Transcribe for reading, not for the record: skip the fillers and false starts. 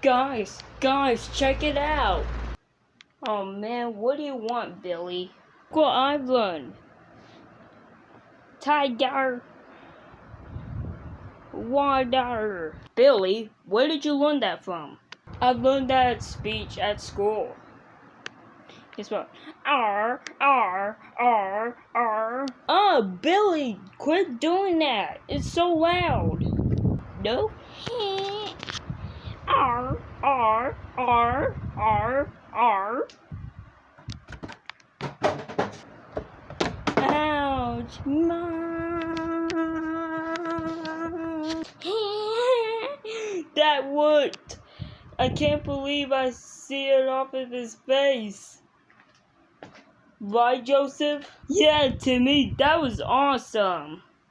Guys, check it out. Oh man, what do you want, Billy? What I've learned. Tiger. Water. Billy, where did you learn that from? I learned that speech at school. Guess what? R. Oh, Billy, quit doing that. It's so loud. No? R. Ouch, Mom. That worked. I can't believe I see it off of his face. Right, Joseph? Yeah, Timmy, that was awesome.